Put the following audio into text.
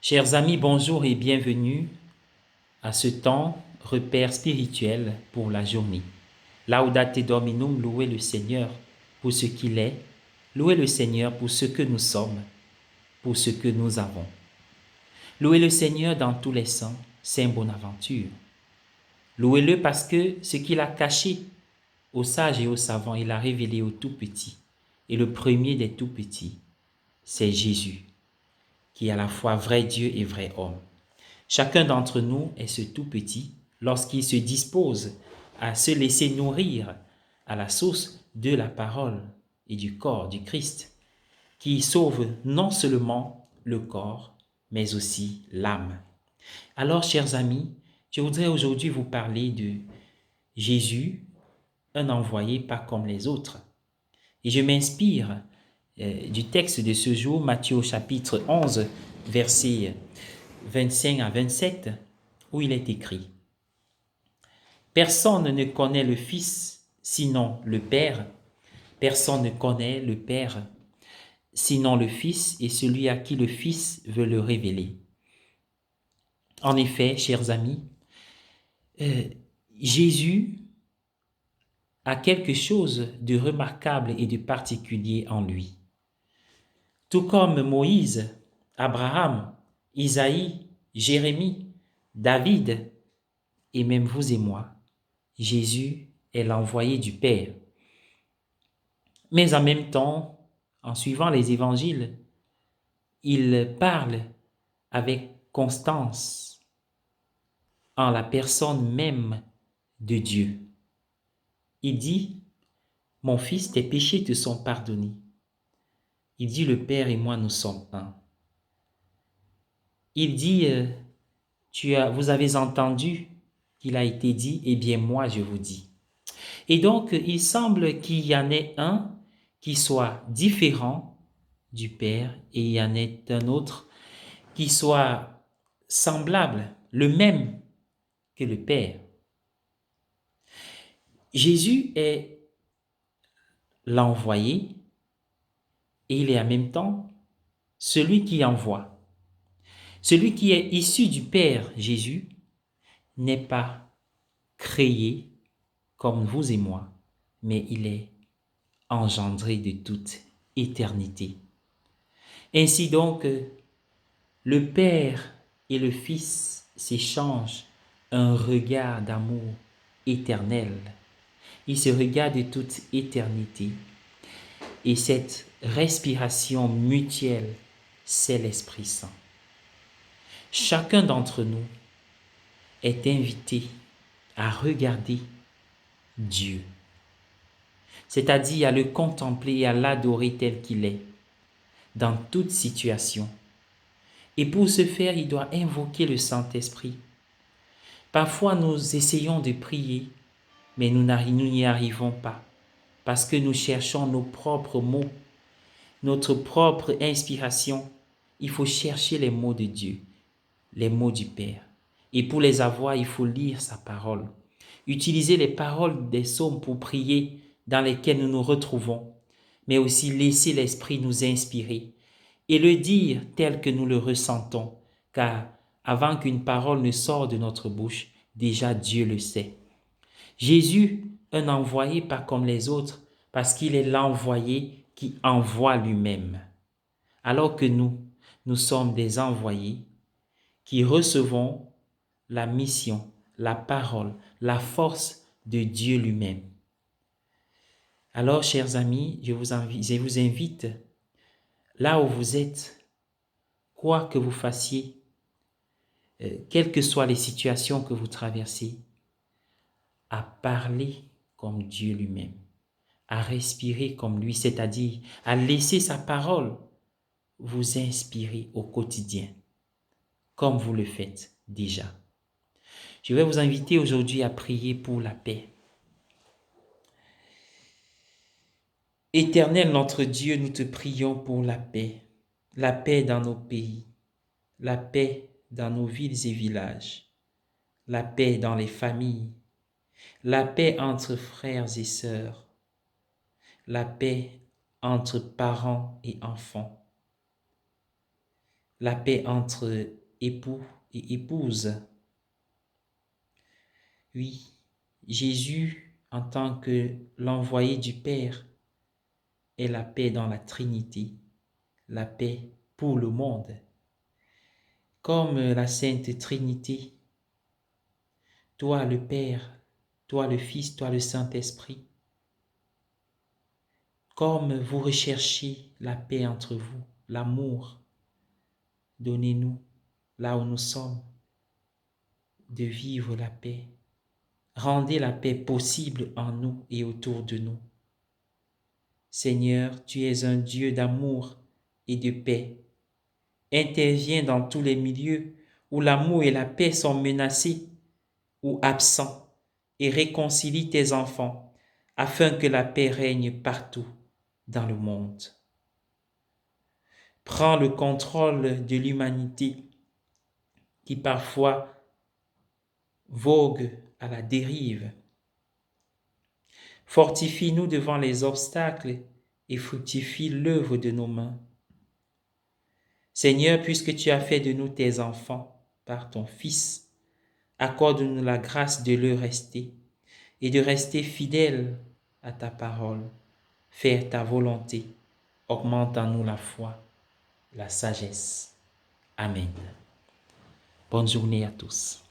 Chers amis, bonjour et bienvenue à ce temps repère spirituel pour la journée. Laudate Dominum, louez le Seigneur pour ce qu'il est, louez le Seigneur pour ce que nous sommes, pour ce que nous avons. Louez le Seigneur dans tous les saints, Saint Bonaventure. Louez-le parce que ce qu'il a caché aux sages et aux savants, il a révélé aux tout petits. Et le premier des tout petits, c'est Jésus, qui est à la fois vrai Dieu et vrai homme. Chacun d'entre nous est ce tout petit lorsqu'il se dispose à se laisser nourrir à la source de la parole et du corps du Christ, qui sauve non seulement le corps, mais aussi l'âme. Alors, chers amis, je voudrais aujourd'hui vous parler de Jésus, un envoyé pas comme les autres. Et je m'inspire du texte de ce jour, Matthieu chapitre 11, versets 25 à 27, où il est écrit: Personne ne connaît le Fils sinon le Père. Personne ne connaît le Père sinon le Fils et celui à qui le Fils veut le révéler. En effet, chers amis, Jésus a quelque chose de remarquable et de particulier en lui. Tout comme Moïse, Abraham, Isaïe, Jérémie, David et même vous et moi, Jésus est l'envoyé du Père. Mais en même temps, en suivant les évangiles, il parle avec constance en la personne même de Dieu. Il dit: Mon fils, tes péchés te sont pardonnés. Il dit: Le Père et moi, nous sommes un. Il dit: vous avez entendu qu'il a été dit, eh bien moi je vous dis. Et donc, il semble qu'il y en ait un qui soit différent du Père et il y en ait un autre qui soit semblable, le même que le Père. Jésus est l'envoyé et il est en même temps celui qui envoie. Celui qui est issu du Père, Jésus, n'est pas créé comme vous et moi, mais il est engendré de toute éternité. Ainsi donc, le Père et le Fils s'échangent un regard d'amour éternel. Ils se regardent de toute éternité. Et cette respiration mutuelle, c'est l'Esprit Saint. Chacun d'entre nous est invité à regarder Dieu, c'est-à-dire à le contempler et à l'adorer tel qu'il est, dans toute situation. Et pour ce faire, il doit invoquer le Saint-Esprit. Parfois, nous essayons de prier, mais nous n'y arrivons pas, parce que nous cherchons nos propres mots, notre propre inspiration. Il faut chercher les mots de Dieu, les mots du Père. Et pour les avoir, il faut lire sa parole. Utiliser les paroles des psaumes pour prier dans lesquelles nous nous retrouvons, mais aussi laisser l'Esprit nous inspirer et le dire tel que nous le ressentons, car avant qu'une parole ne sorte de notre bouche, déjà Dieu le sait. Jésus, un envoyé pas comme les autres, parce qu'il est l'envoyé qui envoie lui-même. Alors que nous sommes des envoyés qui recevons la mission, la parole, la force de Dieu lui-même. Alors, chers amis, je vous invite, là où vous êtes, quoi que vous fassiez, quelles que soient les situations que vous traversez, à parler comme Dieu lui-même, à respirer comme lui, c'est-à-dire à laisser sa parole vous inspirer au quotidien, comme vous le faites déjà. Je vais vous inviter aujourd'hui à prier pour la paix. Éternel notre Dieu, nous te prions pour la paix dans nos pays, la paix dans nos villes et villages, la paix dans les familles, la paix entre frères et sœurs, la paix entre parents et enfants. la paix entre époux et épouse. Oui, Jésus, en tant que l'envoyé du Père, est la paix dans la Trinité, la paix pour le monde. Comme la Sainte Trinité, toi le Père, toi le Fils, toi le Saint-Esprit, comme vous recherchez la paix entre vous, l'amour, donnez-nous, là où nous sommes, de vivre la paix. Rendez la paix possible en nous et autour de nous. Seigneur, tu es un Dieu d'amour et de paix. Interviens dans tous les milieux où l'amour et la paix sont menacés ou absents et réconcilie tes enfants afin que la paix règne partout dans le monde. Prends le contrôle de l'humanité qui parfois vogue à la dérive. Fortifie-nous devant les obstacles et fructifie l'œuvre de nos mains. Seigneur, puisque tu as fait de nous tes enfants par ton Fils, accorde-nous la grâce de le rester et de rester fidèles à ta parole. Faire ta volonté, augmente en nous la foi, la sagesse. Amen. Bonne journée à tous.